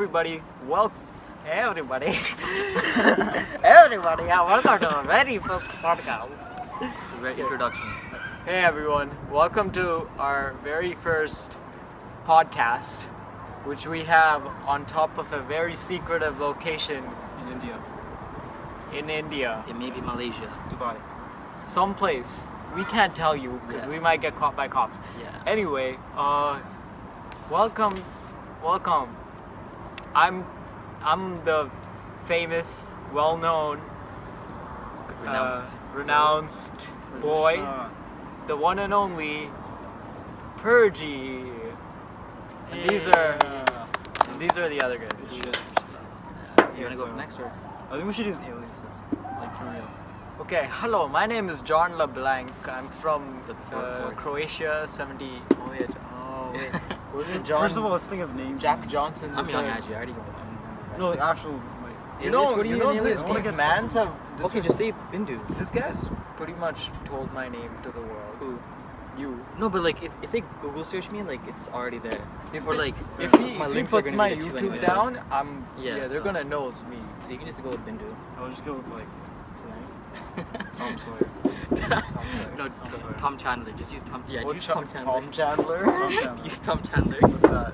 everybody, hey everybody, everybody, welcome to our very first podcast. It's a great introduction. Hey everyone, welcome to our very first podcast, which we have on top of a very secretive location In India. in India, It may be Malaysia. Dubai. someplace. We can't tell you because Yeah. we might get caught by cops. Yeah. Anyway, welcome. I'm the famous, well-known, renounced boy, the one and only PERGY. And these are the other guys. You wanna go next or? I think we should use aliases. Like for real. Okay, hello. My name is John LeBlanc. I'm from The fourth. Croatia. 70. Oh wait. Was it John? First of all, let's think of names. Jack Johnson. I'm the young, third. actually. I already know. No, like actual like. You Alias, know, what do you you know mean alias? I wanna these get mans have. Okay, just say Bindu. This guy's pretty much told my name to the world. Who? You. No, but like if they Google search me, like it's already there. If Or they- like If my he links are puts gonna my be there too YouTube anyway, so- down, Yeah, they're so- gonna know it's me. So you can just go with Bindu. I'll just go with like Tom Tom Sawyer. No, Sawyer. Tom Chandler. Just use Tom. Yeah, What use Tom Chandler. Tom Chandler? Tom Chandler. Use Tom Chandler. What's that?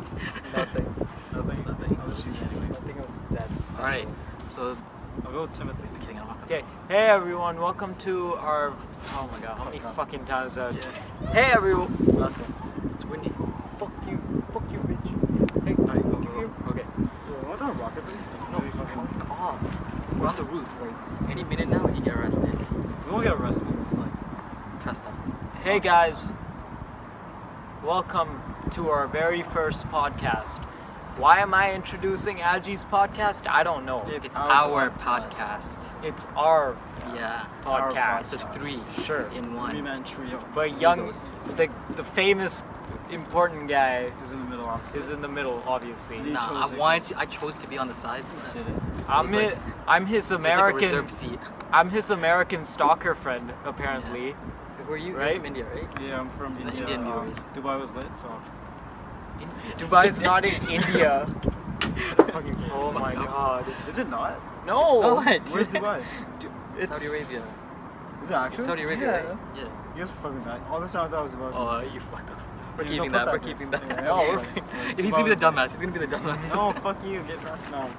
Nothing. Nothing. Nothing. I'll just use it anyways. Nothing of that special. All right. So I'll go with Timothy. I'm kidding. I'm not. Okay. Hey everyone, welcome to our. Oh my god, how many fucking times have? Yeah. Hey everyone. Last one. It's windy. Fuck you, bitch. Hey. Alright, go. Okay. What kind of rocket thing? No, fuck off. We're on the roof. Like any minute now, we can get arrested. We won't get arrested. It's like Trespassing. Hey guys, welcome to our very first podcast. Why am I introducing Aji's podcast? I don't know. It's our podcast. It's our Yeah. podcast. So it's three. Sure. In one. three-man trio. But young, Egos. the famous, important guy Is in the middle obviously. is in the middle, obviously. You Nah, chose I chose to be on the sides, but Did it. I'm was his, I'm his it's like a American. reserved seat. I'm his American stalker friend, apparently. Were you? You're Right? from India, right? Yeah, I'm from It's the India. Indian viewers. Dubai was lit, so Dubai's not in India. Oh my Fuck up. god. is it not? No. What? Where's Dubai? It's Saudi Arabia. Is it actually? It's Saudi Arabia, Yeah. right? Yeah. You guys are fucking bad. All this time I thought it was Dubai. Oh, you fucked up. We're Yeah, keeping don't that. put We're that keeping there. that. Yeah, No, yeah, we're- like, If he's gonna be the dumbass, he's gonna be the dumbass. No, fuck you. Get back. No.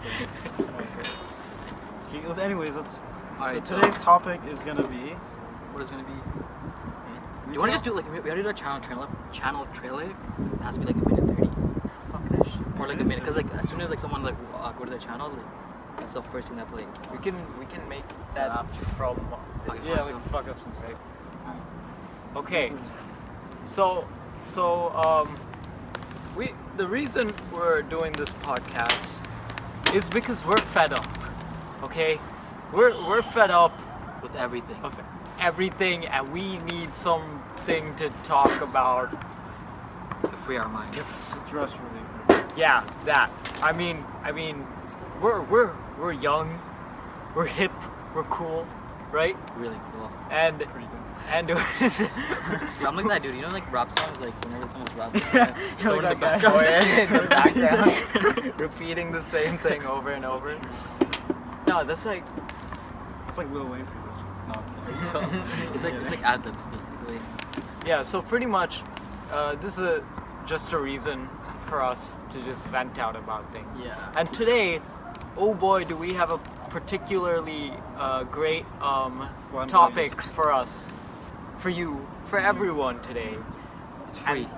Okay, well, anyways, let's. Alright, so today's topic is gonna be. What is it gonna be? Do you want to just do like we already did a channel trailer? It has to be like a minute 30. Fuck that shit. Or like a minute, cause like as soon as like someone like go to the channel, like that's the first thing that plays. We can make that from Okay. this. Yeah, like fuck ups and stuff. Okay. So the reason we're doing this podcast is because we're fed up. Okay? We're fed up With everything. of everything and we need something to talk about. To free our minds. Stress relief. Yeah, that. I mean we're young, we're hip, we're cool, right? Really cool. And Pretty dumb. and Yeah, I'm like that dude. You know, like rap songs, like whenever someone's rapping, Yeah, someone in like the that background. Oh, yeah, in the background, repeating the same thing over and over. No, that's like It's like Lil Wayne pretty much. No. It's like ad libs basically. yeah. So pretty much, this is just a reason for us to just vent out about things. Yeah. And today, oh boy, do we have a particularly great topic for us, for you, for everyone today. It's free.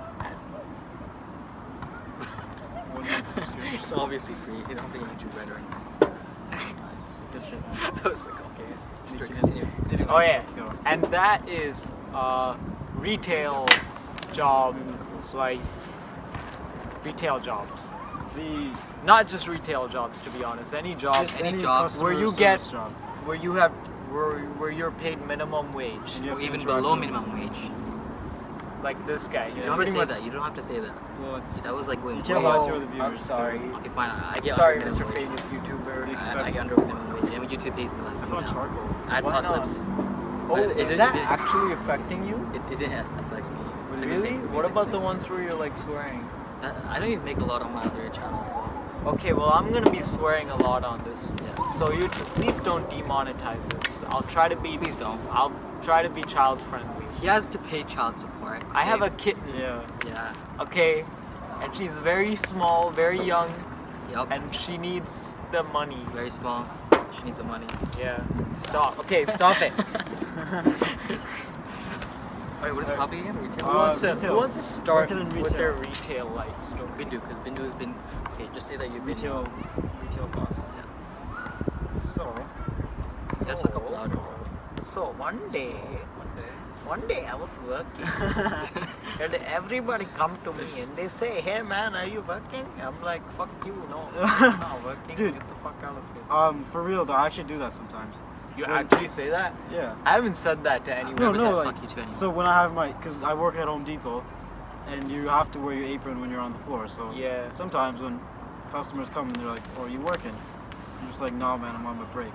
One month subscription. It's obviously free. You don't think YouTube Red or anything. Nice. Good shit. That was like okay. Straight Continue. continue. Oh yeah, Let's go. and that is retail job life. Retail jobs. The Not just retail jobs, to be honest. Any job just any job customer where you service get- job. where you have where you're paid minimum wage, And you have Or to even interact below with- minimum wage. like this guy. You He's don't have to pretty say much. that. You don't have to say that. Well, it's That was like way. You can't lie to Oh, other viewers. I'm sorry. Okay, fine. I I'm get sorry, under Mr. minimum wage. Famous YouTuber. I get under minimum wage. I mean, YouTube pays me less I too found now. charcoal. Ad Why not? clips. Oh, It is did- that it did- actually affecting you? It didn't affect me. It's like the Really? same for me, What it's like about the same. ones where you're like swearing? I don't even make a lot on my other channels. So. Okay, well, I'm gonna be swearing a lot on this. Yeah. So please don't demonetize this. I'll try to be. Please don't. I'll try to be child friendly. He has to pay child support. I have a kitten. Yeah. Yeah. Okay, and she's very small, very young, Yup. and she needs the money. Very small. She needs the money. Yeah. Stop. Okay, stop it. Alright, what is the topic again? Retail? Who wants to start Working in with retail. their retail life story? Bindu, because Bindu has been. Okay, just say that you've been. Retail boss. Yeah. So, You have to talk up louder. So one day I was working and everybody come to me and they say, hey man, are you working? I'm like, fuck you, no, I'm not working. Dude. Get the fuck out of here. for real though, I actually do that sometimes. You when- actually say that? Yeah. I haven't said that to anyone. No, Never said no, fuck like, you to anyone. so when I have because I work at Home Depot, and you have to wear your apron when you're on the floor. So Yeah. sometimes when customers come and they're like, "Oh, are you working?" I'm just like, "Nah, man, I'm on my break."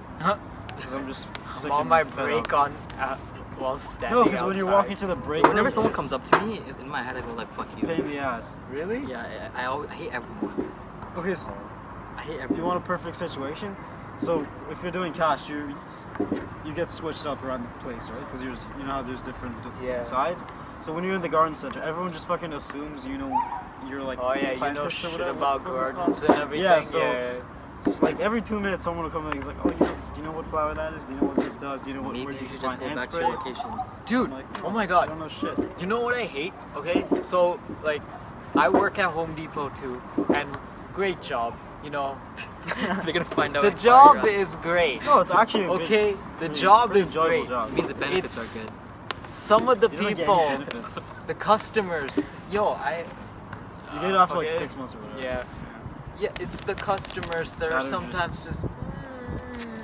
Because I'm just sick I'm on and my fed break up. on while standing No, because when you're walking to the break room, Whenever someone it's comes up to me, in my head I go like, fuck a you. pain in the ass. Really? Yeah, I hate everyone. Okay, so I hate you everyone. want a perfect situation? So if you're doing cash, you get switched up around the place, right? Because you know how there's different Yeah. sides. So when you're in the garden center, everyone just fucking assumes you're like Oh yeah, you know plantish or shit whatever, about what the fuck it's gardens called. and everything. Yeah, so yeah. like every 2 minutes someone will come and he's like, "Oh, do you know what flower that is? Do you know what this does? Do you know where Maybe you you can should just find go ant back to spray?" your location. Dude, I'm like, oh "No, my I god. don't know shit." You know what I hate? Okay, so like, I work at Home Depot too, and great job. You know, They're gonna find out. the in job paragraphs. is great. No, it's actually a good- Okay, the pretty- job pretty is enjoyable great. job. It means the benefits It's- are good. Some of the You don't get any people, benefits. the customers, yo, You get it after fuck like it. 6 months or whatever. Yeah, yeah, it's the customers that are That are sometimes just.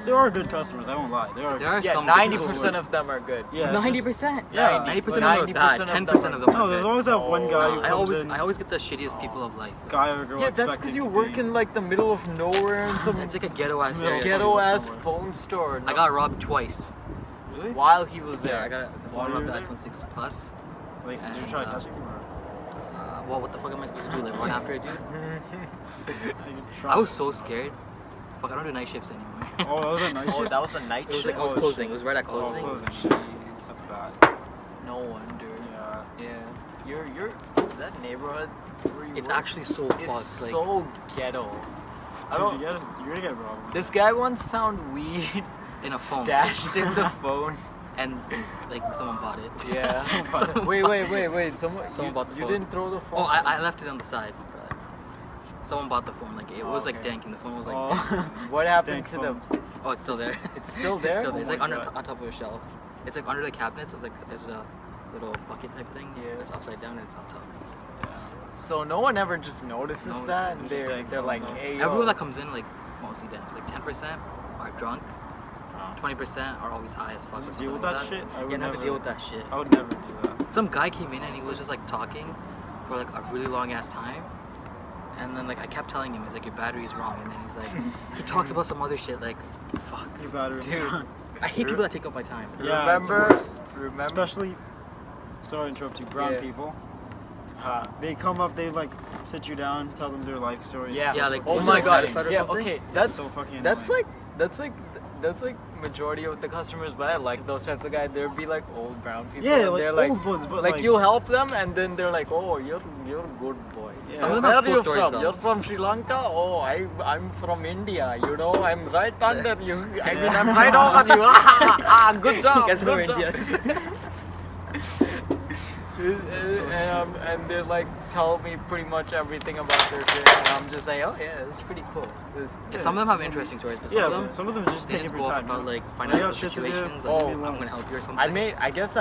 There are good customers. I won't lie. There are. There are Yeah, some 90% of them are good. Yeah, it's just- 90%. Yeah, 90% like of them are 90% bad. of 10% them of them No, are there's good. always that one guy who I comes always in, I always get the shittiest people of life. guy or girl Yeah, that's expecting because you to work be- in like the middle of nowhere in some It's like a ghetto ass Middle area. ghetto ass Nowhere. phone store. I got robbed twice. Really? while he was Yeah, there. I got While someone you robbed were the there? iPhone 6 Plus. Like, did you And, try catching him or? Well, what the fuck am I supposed to do? Like run after it, dude? Try. I was so scared. Fuck, I don't do night shifts anymore. Oh, that was a night Oh, shift? that was a night It was shift. like I was Oh, closing. shit. It was right at Oh, closing. closing. Jeez. That's bad. No wonder. Yeah. Yeah. You're that neighborhood where you It's work actually so is fucked. Like so ghetto. I Dude, don't. you're gonna get robbed. This guy once found weed in a phone. stashed in the phone. And like someone bought it. Yeah. Someone bought it. Wait. Someone Someone bought the you phone. didn't throw the phone. Oh, I left it on the side. But someone bought the phone. Like it Oh, was like okay. danking. The phone was like Oh. danking. What happened Dank to the? phones. Oh, it's still there. It's still It's there. still there. It's Oh like my under God. on top of a shelf. It's like under the cabinets. It's like there's a little bucket type thing. Yeah. It's upside down and it's on top. So no one ever just notices No, that, it's and just dank they're phone, like, though. hey, yo. Everyone that comes in like mostly dance. Like 10% are drunk. Oh. 20% are always high as fuck. You or deal with something that like shit? I would Yeah, never never- deal with that shit. I would never do that. Some guy came in and he was just like talking for like a really long ass time. And then like I kept telling him, he's like, your battery's wrong. And then he's like, he talks about some other shit like, fuck. Your battery. Dude. I hate people that take up my time. Yeah, it's the remember, worst. remember. Especially, sorry to interrupt you, brown Yeah. people. Huh. They come up, they like sit you down, tell them their life story. Yeah. Yeah, like, Oh once my you're god. satisfied or Yeah. something, Okay. it's That's so fucking that's annoying. that's like majority of the customers, but I like those types of guys. There'd be like old brown people. Yeah, and like they're like, old ones, but like like you'll help them, and then they're like, oh, you're a good boy. Yeah. Some of them Where have are cool you stories, from? though. You're from Sri Lanka. Oh, I'm from India. You know, I'm right under you. I mean, Yeah. I'm right over you. Good job. Guess who good job. India is? And they like tell me pretty much everything about their shit, and I'm just like, oh yeah, it's pretty cool. Yeah, some of them have interesting stories, but some yeah, of them but some of them just they take just every go off time. about you know? like When financial you have shit to do, situations. leave Like, me I'm alone. gonna help you or something. I guess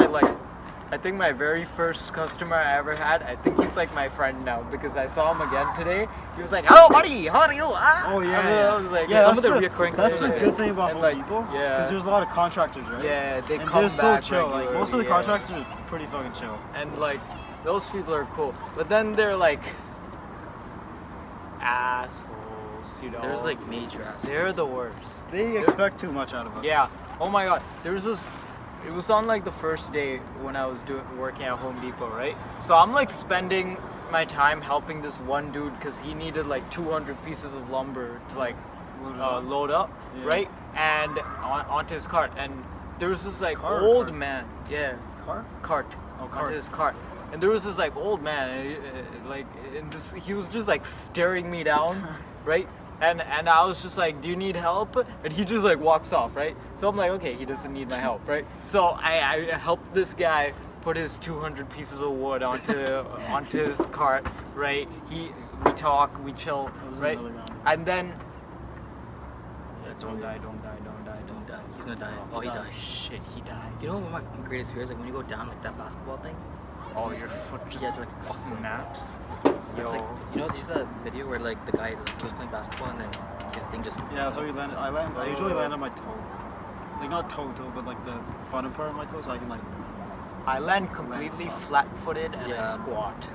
I think my very first customer I ever had, I think he's like my friend now because I saw him again today. He was like, hello buddy, how are you? Ah! Oh yeah, I yeah. was like, Yeah, some that's of the the reoccurring That's the customers. good thing about And, Home like, Depot. yeah. Because there's a lot of contractors, right? Yeah, they And come they're so back chill. Like most of the regularly, contractors are pretty fucking chill. and like those people are cool, but then they're like assholes, you know. There's like major assholes. they're the worst. They expect too much out of us. Yeah. Oh my god. There was this. It was on like the first day when I was working at Home Depot, right? So I'm like spending my time helping this one dude because he needed like 200 pieces of lumber to like load up, Yeah. right? And onto his cart. And there was this like Cart or old cart? man, yeah, Car? cart, Oh, cart. onto his cart. And there was this like old man, and he was just like staring me down, right? And I was just like, do you need help? And he just like walks off, right? So I'm like, okay, he doesn't need my help, right? So I helped this guy put his 200 pieces of wood onto his cart, right? We talk, we chill, There's right? another guy. And then Don't die, don't die, don't die, Don't die. He's gonna die. Oh, he died. Shit, he died. You know one of my greatest fears, like when you go down like that basketball thing. Oh, your foot just Yeah, it's like like fucked up. snaps. It's Yo. like you know, there's that video where like the guy like, was playing basketball and then his thing just. Yeah, so I usually land on my toe. Like not toe, but like the bottom part of my toe, so I can like. I land completely soft. flat-footed and I Yeah. squat.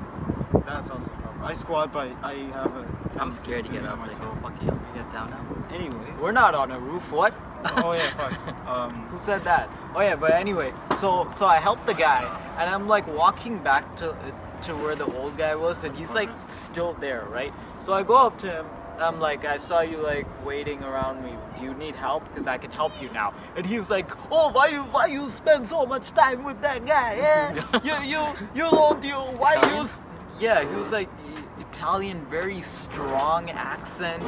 That's also a problem. I squat, but I have a. I'm tendency scared to do get it up. on my Like, toe. oh, fuck you, we get down now. Anyways. We're not on a roof, what? Oh yeah, fuck. Who said that? Oh yeah, but anyway, so I helped the guy, and I'm like walking back to where the old guy was, and he's like still there, right? So I go up to him, and I'm like, I saw you like waiting around me. Do you need help? Because I can help you now. And he's like, oh, why you spend so much time with that guy? Yeah, why you? Yeah, he was like Italian, very strong accent.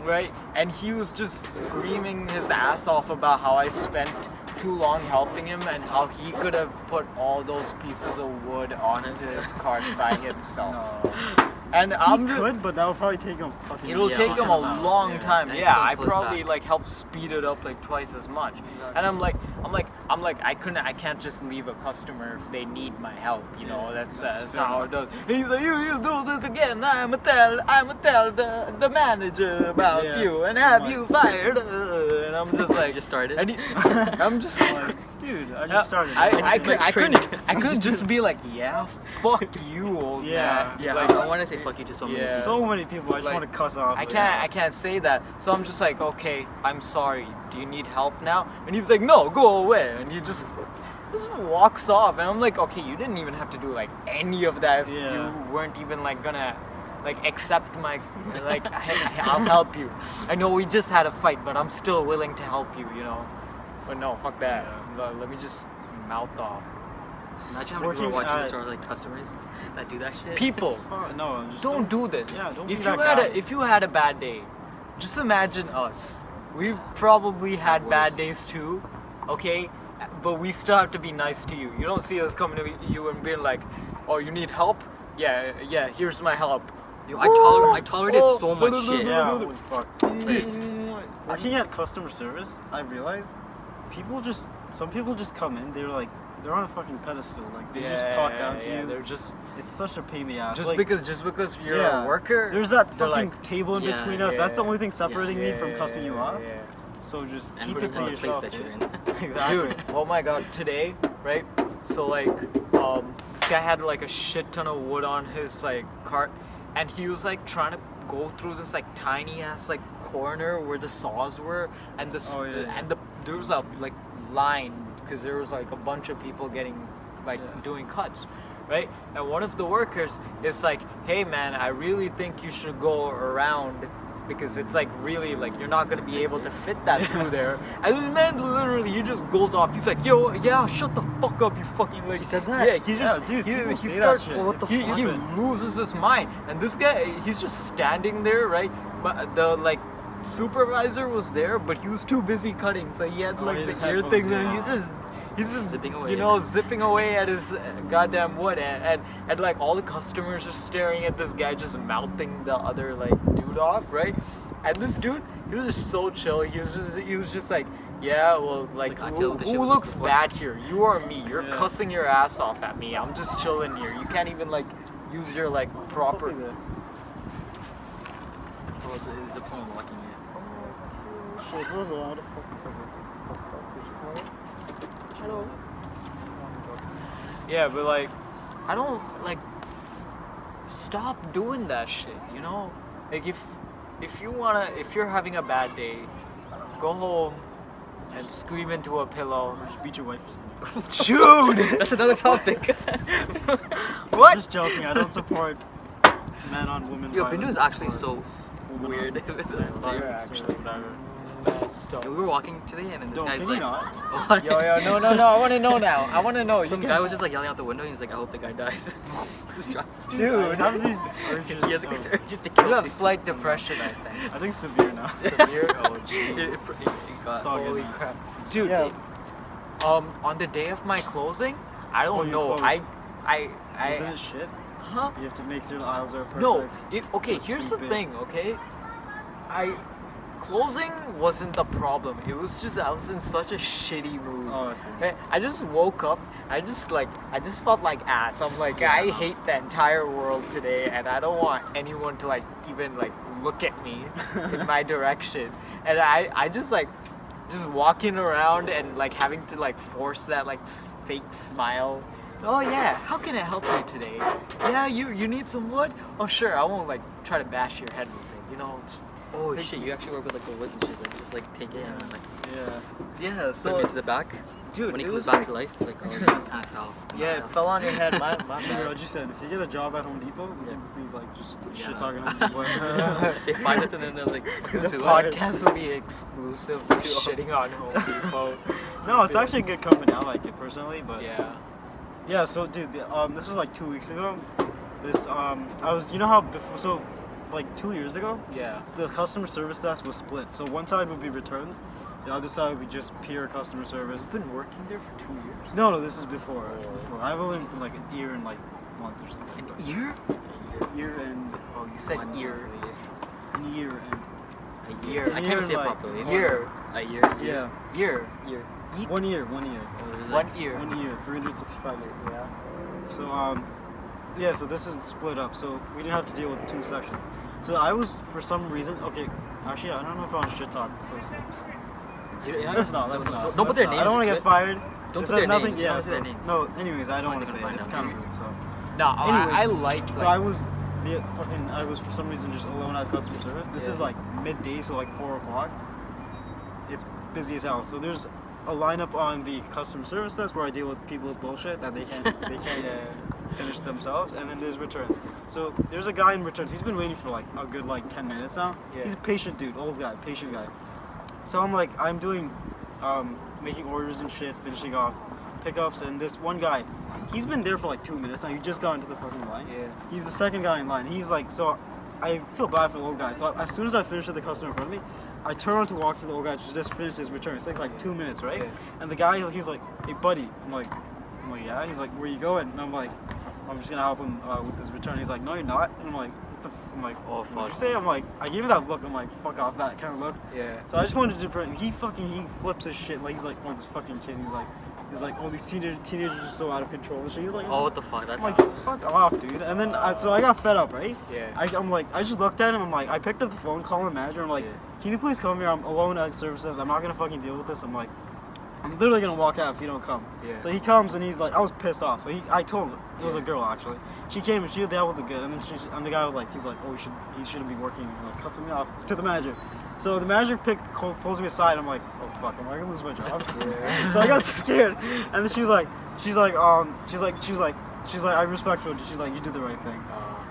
Right? And he was just screaming his ass off about how I spent too long helping him and how he could have put all those pieces of wood onto his cart by himself. No. And He I'm could, but that would probably take him. Fucking it'll Yeah, take him a long time. long Yeah. time. And Yeah, he's I gonna pull us probably back. like helped speed it up like twice as much. And I'm like, I can't just leave a customer if they need my help. You know, Yeah, that's that's how fair. it does. And he's like, you do this again. I'ma tell the manager about Yeah, you it's and have like- you fired. And I'm just like, just started. and I'm just Like, dude, I just started. I Like, couldn't just be like, yeah, fuck you, old Yeah. man. Yeah, Like, I want to say fuck you to so many. Yeah. people. So many people, I just Like, want to cuss off. I can't say that. So I'm just like, okay, I'm sorry. Do you need help now? And he's like, no, go away. And he just walks off. And I'm like, okay, you didn't even have to do like any of that if Yeah. you weren't even like gonna like accept my like I'll help you. I know we just had a fight, but I'm still willing to help you, you know. But no, fuck that. Let me just mouth off. Imagine how many people are Working watching at- this are like customers that do that shit. People, Oh, no, just don't do this. Yeah, don't if be you that had guy. if you had a bad day, just imagine us. We probably had bad worse. days too, okay? But we still have to be nice to you. You don't see us coming to you and being like, "Oh, you need help? Yeah, here's my help." Yo, I tolerated so much shit. Yeah, holy fuck. Dude, Mm, working at customer service, I realized some people just come in, they're on a fucking pedestal. Like, they just talk down to you. They're just It's such a pain in the ass. just Like, because you're yeah, a worker. There's that they're fucking like, table in Yeah, between us. That's the yeah, only thing separating me from yeah, cussing you off. yeah. So just And keep put it to on the yourself. place that you're dude. in. Exactly. Dude, oh my god, today, right? So like, this guy had like a shit ton of wood on his like cart, and he was like trying to go through this like tiny ass like corner where the saws were, and Oh, yeah. there was a like line because there was like a bunch of people getting like Yeah. doing cuts, right? And one of the workers is like, hey man, I really think you should go around because it's like really like you're not gonna be able to fit that through there. And this man literally he just goes off. He's like, yo, yeah, shut the fuck up, you fucking like. He said that? Yeah, he just dude, people he say starts. that shit. Well, what the he, fuck? he loses his mind, and this guy he's just standing there, right? But the like supervisor was there, but he was too busy cutting, so he had Oh, like he the just ear headphones things, in. and he's just Zipping away. you know, zipping away at his goddamn wood, and like all the customers are staring at this guy just mouthing the other like dude off, right? And this dude, he was just so chill. He was just like, yeah, well, like, Like, I who, dealt with this shit who with looks this before. bad here? You or me? You're Yeah. cussing your ass off at me. I'm just chilling here. You can't even like use your like proper. Oh, is there someone walking in? Shit, what was the what the fuck is that? Hello. Yeah, but like, I don't like. Stop doing that shit. You know, like if you're having a bad day, go home and scream into a pillow. Just beat your wife or something. Dude, That's another topic. what? I'm just joking. I don't support man on woman. Yo, violence Bindu is actually or so woman weird on with male this. You're violence or actually whatever. messed up. We were walking today, and then this Don't, guy's can like, you not? what? Yo, no, I want to know now. I want to know. Some You guy can- was just like yelling out the window. And he's like, I hope the guy dies. Just try- Dude, I have these urges. he has like of- this urge just to kill you have people. slight depression, I think. I think severe now. Severe? Oh, It- jeez. it got- It's all good Holy now. crap. Dude, Yeah. on the day of my closing, I Oh, don't you know. closed. I Isn't it shit? huh? You have to make sure the aisles are perfect. No. Okay, Just here's the sweep it. thing, okay? Closing wasn't the problem. It was just I was in such a shitty mood. Oh, I see. Okay, I just woke up. I just felt like ass. I'm like, I hate the entire world today, and I don't want anyone to like even like look at me in my direction. And I just walking around and like having to like force that like fake smile. Oh yeah, how can I help you today? Yeah, you need some wood? Oh sure, I won't like try to bash your head with it. You know. Just, Oh shit! You actually work with like the woods and shit. Like just like take it and then, like Yeah. yeah. put it So into the back. dude, When he it comes was back like, to life, like oh, you can't tell. yeah, it fell on your head. My Remember bad. what you said? If you get a job at Home Depot, would you be like just Yeah. shit talking Home Depot? They find us and then they're like, fucking The sue us. podcast will be exclusively shitting on Home Depot. No, it's actually a good company. I like it personally, but Yeah. yeah. So, dude, this was like 2 weeks ago. This I was, you know how before, so like 2 years ago, Yeah. the customer service desk was split. So one side would be returns, the other side would be just pure customer service. You've been working there for 2 years. No, this is before. Oh. Before I've only been like a year and like a month or something. An ear? Year and Oh, you said One ear. a year and A Year. year. I can't even say it Like, properly. Year. A year. yeah, Year. Year. Eat. 1 year. Oh, there's One like- ear. 1 year, 365 days. Yeah. So yeah. So this is split up. So we didn't have to deal with 2 sections. So I was for some reason okay. Actually, I don't know if I want to shit talk associates. You know, Let's not. don't put Let's their not. names. I don't want to into get it. fired. Don't This put has their nothing. names. Yeah. Don't So, say their names. no. Anyways, I That's don't why want to they're say gonna it. It's find kind of out. rude. So. No, Anyways, I like. So I was I was for some reason just alone at customer service. This Yeah. is like midday, so like 4 o'clock. It's busy as hell. So there's a lineup on the customer service desk where I deal with people with bullshit that they can't finish themselves, and then there's returns. So there's a guy in returns. He's been waiting for like a good like 10 minutes now. Yeah. He's a patient dude, old guy, patient guy. So I'm doing making orders and shit, finishing off pickups, and this one guy, he's been there for like 2 minutes now. He just got into the fucking line. Yeah. He's the second guy in line. He's like, so I feel bad for the old guy. So as soon as I finish with the customer in front of me, I turn around to walk to the old guy to just finish his return. It takes like 2 minutes, right? Yeah. And the guy, he's like, hey buddy. I'm like, yeah. He's like, where you going? And I'm like, I'm just gonna help him with his return. He's like, no, you're not. And I'm like, what the I'm like, Oh, what'd you fuck. say? I'm like, I gave him that look. I'm like, fuck off, that kind of look. Yeah. So I just wanted to he flips his shit. Like he's like, oh, this fucking kid. He's like, oh, these teenagers are so out of control. So he's like, Oh, what the fuck? That's. I'm like, fuck off, dude. And then so I got fed up, right? Yeah. I'm like, I just looked at him. I'm like, I picked up the phone, called the manager. I'm like, Yeah. can you please come here? I'm alone at services. I'm not gonna fucking deal with this. I'm like, I'm literally gonna walk out if you don't come. Yeah. So he comes and he's like, I was pissed off. So I told him it was a girl actually. She came and she dealt with it good. And then and the guy was like, he's like, oh, he shouldn't be working. Like, cussing me off to the manager. So the manager pulls me aside. I'm like, oh fuck, am I gonna lose my job? Yeah. So I got scared. And then she's like, I respect you. She's like, you did the right thing.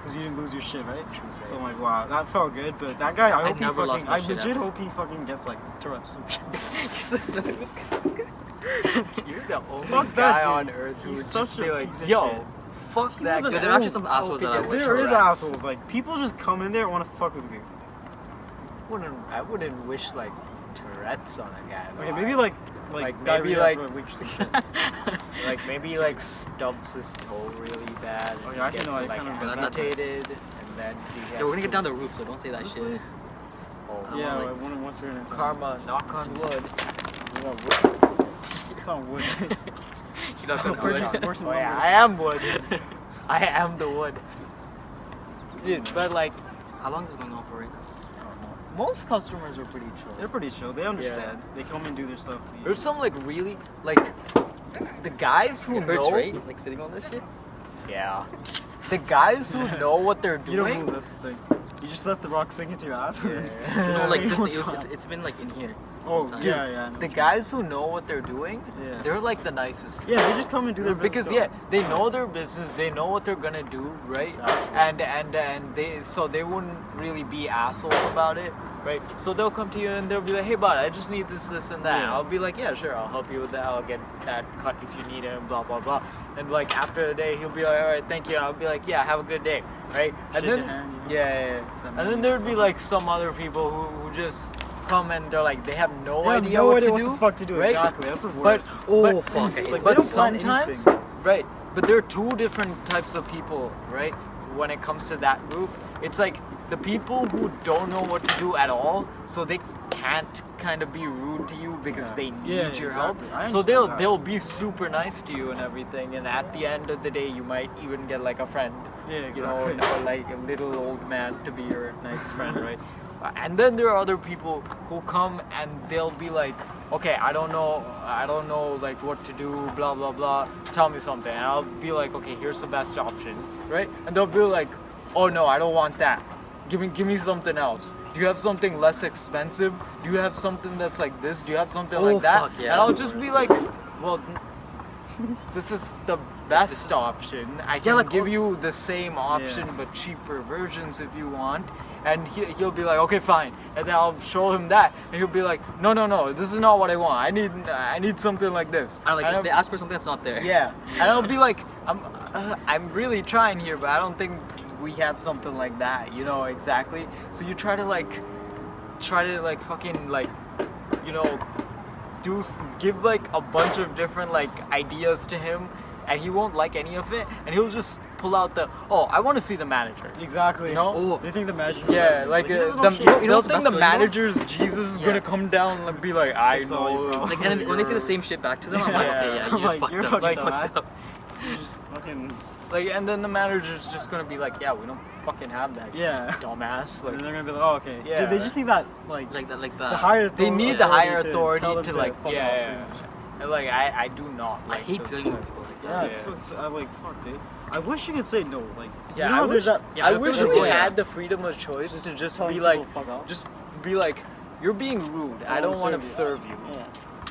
Because you didn't lose your shit, right? True So say. I'm like, wow, that felt good. But that guy, I hope he never lost fucking, my I shit legit ever. hope he fucking gets like Tourette's or some shit. You're the only Fuck that guy dude. on earth who He's would such just a be like, piece of yo, shit. fuck He that wasn't guy. There are actually some I hope assholes he that I gets would- There is Tourette's. assholes. Like people just come in there and want to fuck with you. I wouldn't wish like Tourette's on a guy. though. Okay, maybe like Like, maybe, diarrhea like- for a week or some shit. like maybe like stubs his toe really bad and Oh, yeah, I he can gets know, I like kinda remember that. amputated and then he has Yeah, we're gonna to- get down the roof, so don't say that shit. Honestly? Oh, Yeah, like- like, once they're in it. karma, knock on wood. It's on wood. He doesn't know We're it. just worse than Oh yeah, lumber. I am wood. I am the wood. Dude, but like How long is this going on for right now? most customers are pretty chill. They're pretty chill. They understand. They come and do their stuff. There's some like really like the guys who It hurts, know. right? Like sitting on this shit. Yeah. The guys who know what they're You don't doing. move. That's the thing. You just let the rock sink into your ass. Yeah. No, like this. What's Thing, wrong? it's been like in here. Oh, time. yeah, yeah. I know. The guys who know what they're doing, Yeah. they're like the nicest people. Yeah, they just come and do their business. Because yeah, they know their business, they know what they're gonna do, right? Exactly. And they wouldn't really be assholes about it, right? So they'll come to you and they'll be like, hey bud, I just need this and that. Yeah. I'll be like, yeah, sure, I'll help you with that. I'll get that cut if you need it, and blah blah blah. And like after a day, he'll be like, all right, thank you. I'll be like, yeah, have a good day, right? And Shake then your hand, you know? yeah. That And then means there'd be fucking- like some other people who just come and they're like, they have no They have idea no what idea to what do, the fuck to do. right? Exactly. That's the But worst. Oh fuck! I hate It's like, that. they but don't plan sometimes, anything. right? But there are two different types of people, right? When it comes to that group, it's like the people who don't know what to do at all, so they can't kind of be rude to you because Yeah. they need Yeah, your help. exactly. I So understand they'll that. be super nice to you and everything, and at the end of the day, you might even get like a friend, Yeah, you know, exactly. or like a little old man to be your nice friend, right? And then there are other people who come and they'll be like, okay, I don't know like what to do, blah blah blah. Tell me something, and I'll be like, okay, here's the best option, right? And they'll be like, oh no, I don't want that. Give me something else. Do you have something less expensive? Do you have something that's like this? Do you have something Oh, like that? fuck, yeah. And I'll just be like, well, this is the best option. I can like, give oh- you the same option Yeah. but cheaper versions if you want. And he'll be like, okay, fine. And then I'll show him that, and he'll be like, no, this is not what I want. I need something like this. I don't like And if they ask for something that's not there. yeah, and I'll be like, I'm really trying here, but I don't think we have something like that, you know, exactly. So you try to fucking like, you know, give like a bunch of different like ideas to him, and he won't like any of it, and he'll just pull out I want to see the manager. Exactly. No? Oh. They think the magic. Yeah, like he doesn't know the, shit. you know they'll what's the think best the feeling, though? manager's Jesus is Yeah. gonna come down and be like, I That's all you know. know. Like, and then when they say the same shit back to them, I'm like, Yeah. okay, yeah, I'm you just like, fucked you're up. fucking You fucked dumbass. up. You just fucking Like, and then the manager's just gonna be like, yeah, we don't fucking have that. yeah. Dumbass. And Like, they're gonna be like, oh, okay. Yeah. Dude, they just need that like Like that, like the higher authority. they need the higher authority tell them to like, fuck yeah, off, yeah, pretty much. And like, I do not I like hate those dealing with shit. people like Yeah, that. it's I'm like, fuck, dude. I wish you could say no. Like, Yeah, you know I how there's wish, that. Yeah, I I wish feel we like- had the freedom of choice to just telling be people like, fuck off. just be like, you're being rude. I don't want to serve you. Yeah.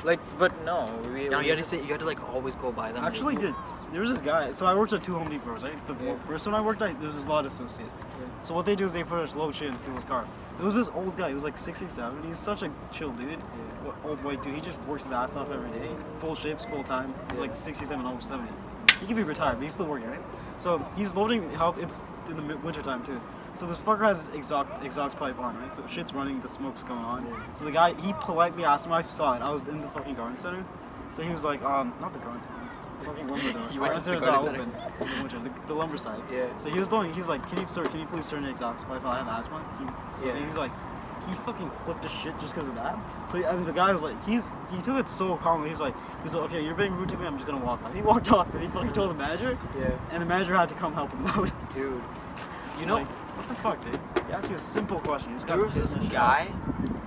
Like, but no, we. Now you had to say, you had to like always go by them. Actually, like, did. There was this guy. So I worked at 2 Home Depots, right? The Yeah. first one I worked at, there was this lot associate. So what they do is they put a load shit in people's car. It was this old guy. He was like 67. He's such a chill dude. Old white dude. He just works his ass off every day. Full shifts, full time. He's like 67, almost 70. He could be retired, but he's still working, right? So he's loading help. It's in the winter time too. So this fucker has his exhaust pipe on, right? So shit's running, the smoke's going on. So the guy, he politely asked him. I saw it. I was in the fucking garden center. So he was like, not the garden center. The fucking lumber door. You went Garden to the center's garden not center. open in the winter. The lumber side. Yeah. So he was going. He's like, can you please turn the exhaust pipe? I have asthma. So Yeah. he's like, he fucking flipped his shit just because of that. So I mean, the guy was like, he took it so calmly. He's like, okay, you're being rude to me. I'm just gonna walk off. He walked off and he fucking told the manager, Yeah. and the manager had to come help him out. Dude, you know, Like, what the fuck, dude? He asked you a simple question. You just there got was this pissed and shit. guy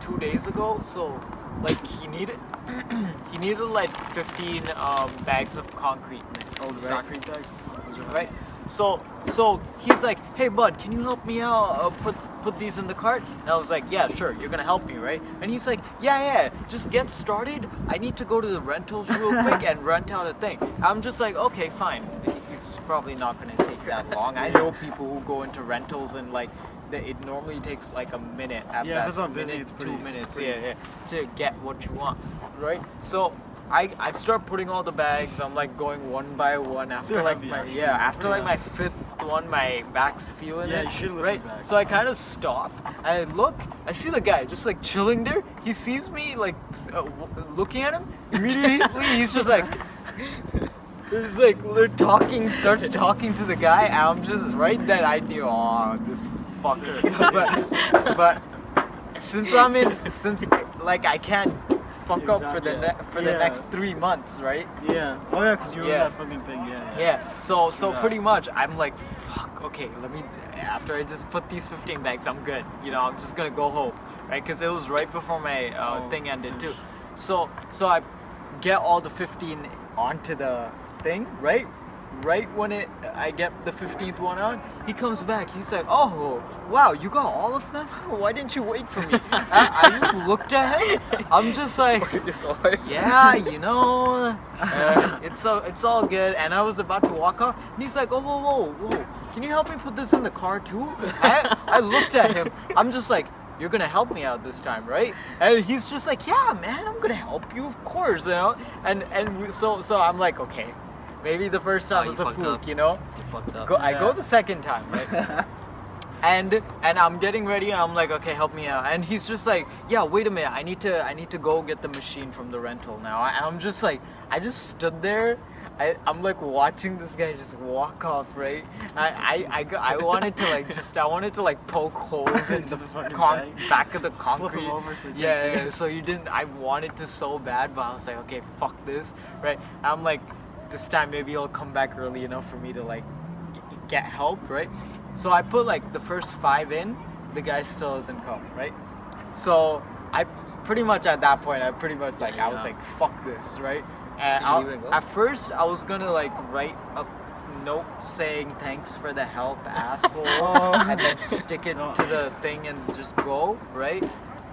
2 days ago. So, like, he needed like 15 bags of concrete mix. Oh, the right? saccharin tag. Right. So he's like, hey bud, can you help me out? Put these in the cart. And I was like, yeah, sure. You're gonna help me, right? And he's like, yeah. Just get started. I need to go to the rentals real quick and rent out a thing. I'm just like, okay, fine. He's probably not gonna take that long. I know people who go into rentals and like. It normally takes like a minute at Yeah, if best. it's not busy, minute, it's pretty- 2 minutes. it's pretty- Yeah, to get what you want, right? So I start putting all the bags. I'm like going one by one after They're like heavy, my actually. after like Yeah. my 5th one, my back's feeling Yeah, it. you should lift right? your back. So I kind of stop and I look. I see the guy just like chilling there. He sees me like looking at him. Immediately he's just like. It's like starts talking to the guy. And I'm just right then I knew, oh, this fucker. but since like I can't fuck up for the Exactly. the Yeah. next 3 months, right? Yeah. Oh yeah, because you were Yeah. that fucking thing. Yeah. Yeah. So Yeah. pretty much I'm like, fuck. Okay, let me. After I just put these 15 bags, I'm good. You know, I'm just gonna go home, right? Because it was right before my thing ended too. So I get all the 15 onto the thing, right? right when I get the 15th one out, he comes back. He's like, oh, wow, you got all of them? Why didn't you wait for me? I just looked at him. I'm just like, yeah, you know, it's all good. And I was about to walk off, and he's like, oh, whoa. Can you help me put this in the car too? I looked at him. I'm just like, you're gonna help me out this time, right? And he's just like, yeah, man, I'm gonna help you, of course, you know. So I'm like, okay, maybe the first time was a fluke, you know. You fucked up. I go the second time, right? and I'm getting ready, and I'm like, okay, help me out. And he's just like, yeah, wait a minute, I need to go get the machine from the rental now. And I'm just like, I just stood there. I'm like watching this guy just walk off, right? I wanted to like poke holes in the back of the concrete. Flip him over so you yeah, can see yeah, it. so you didn't. I wanted to so bad, but I was like, okay, fuck this, right? I'm like, this time maybe he'll come back early enough for me to like get help, right? So I put like the first 5 in, the guy still hasn't come, right? So I pretty much at that point, I was like, fuck this, right? And at first, I was gonna like write a note saying thanks for the help, asshole, and then stick it to the thing and just go, right?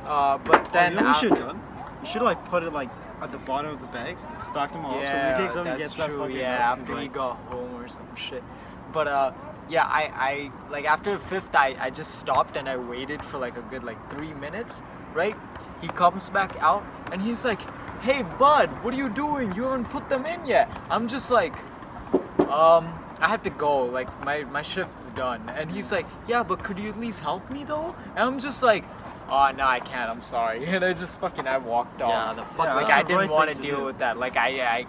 But then you know what you should have done? You should have like put it like at the bottom of the bags, stocked them all up, so when he takes them, he that's gets that true. fucking Yeah, notes, after he's he like, got home or some shit. But yeah, I like after the 5th, I just stopped and I waited for like a good like 3 minutes, right? He comes back out and he's like, hey bud, what are you doing? You haven't put them in yet. I'm just like, I have to go, like my shift's done. And he's like, yeah, but could you at least help me though? And I'm just like, oh no, I can't, I'm sorry. And I walked off. Yeah, the fuck. Yeah, Like that's I the didn't right want to thing to deal do. with that. Like I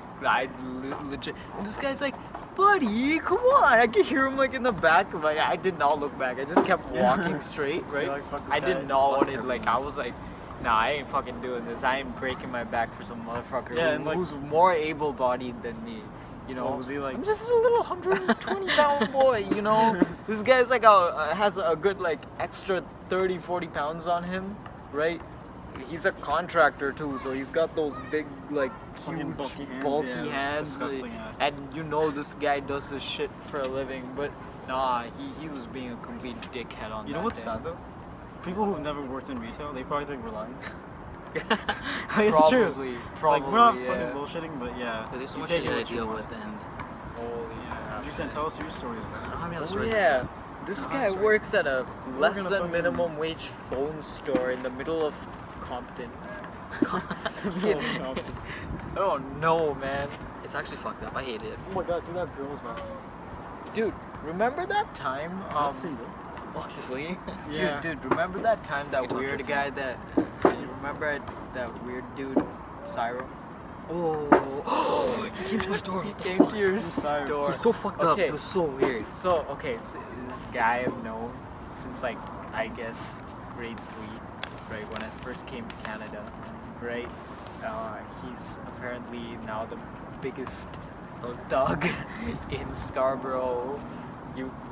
legit. And this guy's like, buddy, come on. I could hear him like in the back. Like I did not look back. I just kept walking straight, So you're right? like, fuck this I guy. did not want it. him. Like I was like, nah, I ain't fucking doing this. I ain't breaking my back for some motherfucker Yeah, and, like- who's more able-bodied than me. You know, What was he like? I'm just a little 120-pound boy. You know, this guy's like has a good like extra 30-40 pounds on him, right? He's a contractor too, so he's got those big like Fucking huge bulky hands, yeah, hands, disgusting ass. and you know this guy does this shit for a living. But nah, he was being a complete dickhead on You that know what's day. sad though? People who've never worked in retail, they probably think we're lying. It's Probably, true. probably, Like we're not yeah. fucking bullshitting, but yeah. But there's so you much take shit it I what you deal want. with, and Holy Yeah. Juice, tell us your story. I don't have any other Oh stories. yeah, this No, guy that's right. works at a less gonna than fucking- minimum wage phone store in the middle of Compton. Oh no, man. It's actually fucked up. I hate it. Oh my god, do that girl's mouth. Dude, remember that time? Is that single? Oh, she's swinging. Yeah. Dude, remember that time that You talk weird your guy that? You remember that weird dude, Cyro? Oh, he came to my store. He What the came fuck? to your Who's Cyro? store. He's so fucked up. Okay. It was so weird. So this guy I've known since like I guess grade 3, right? When I first came to Canada, right? He's apparently now the biggest thug in Scarborough.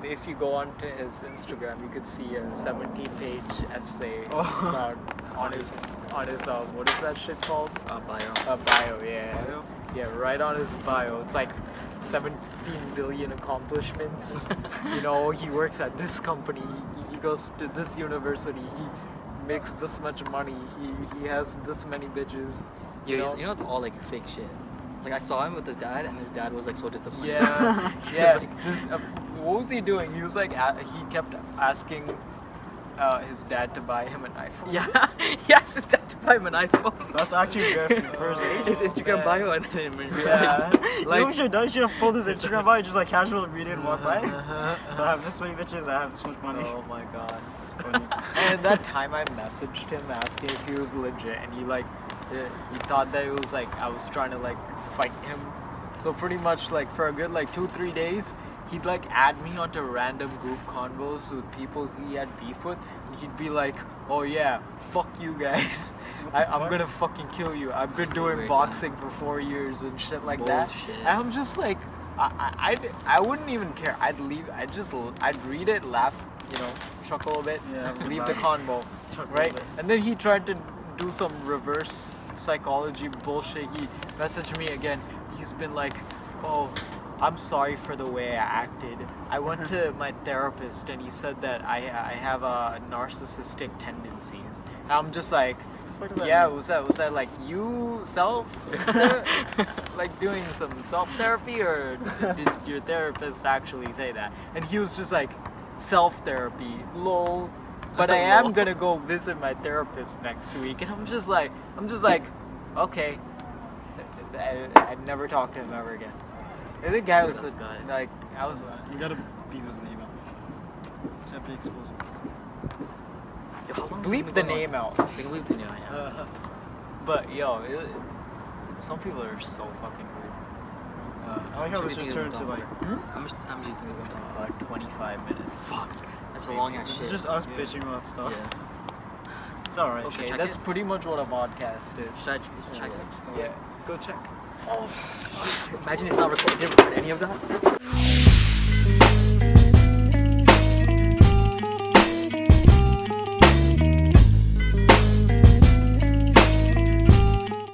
If you go onto his Instagram, you could see a 17-page essay about on his what is that shit called? Bio. Bio, yeah. Bio? Yeah, right on his bio. It's like 17 billion accomplishments. You know, he works at this company. He goes to this university. He makes this much money. He has this many bitches. You know it's all like fake shit. Like I saw him with his dad, and his dad was like so disappointed. Yeah, He yeah. was like, What was he doing? He was like, he kept asking his dad to buy him an iPhone. yeah, he asked his dad to buy him an iPhone. That's actually embarrassing for his age. His Instagram man. bio, and then in real Yeah. life. You know Like- what you should have done? You should have pulled his Instagram bio, just like casual read it and walk by. I have this many bitches, I have this much money. Oh my god. It's funny. And that time I messaged him asking if he was legit, and he thought that it was like I was trying to like fight him. So pretty much like for a good like 2-3 days, he'd like add me onto random group convos with people he had beef with, and he'd be like, "Oh yeah, fuck you guys, I'm fuck? gonna fucking kill you. I've been That's doing weird, boxing for 4 years and shit like that." Bullshit. And I'm just like, I wouldn't even care. I'd read it, laugh, you know, chuckle a bit, Yeah, leave the laugh. convo, Chuckle a right? bit. And then he tried to do some reverse psychology bullshit. He messaged me again. He's been like, "Oh, I'm sorry for the way I acted. I went to my therapist and he said that I have narcissistic tendencies. And I'm just like, What does that yeah, mean? was that like you like doing some self therapy, or did your therapist actually say that? And he was just like, self therapy, lol. But I am gonna go visit my therapist next week, and I'm just like, okay. I'd never talk to him ever again. The guy was This guy. like, I was. You gotta beep his name out. Can't be exposed. Yo, how long has this Bleep been the going on? name out. We can bleep the name out. Yeah. But yo, some people are so fucking weird. I like how Should this we just do turned it to with like. How much time do you think we're going to talk like 25 minutes. Fuck. That's a long ass This shit. is just us Yeah. bitching about stuff. Yeah. It's alright. Okay, check that's it? pretty much what a podcast is. Should I check it? Yeah, go check. Imagine it's not recorded. Did it record any of that?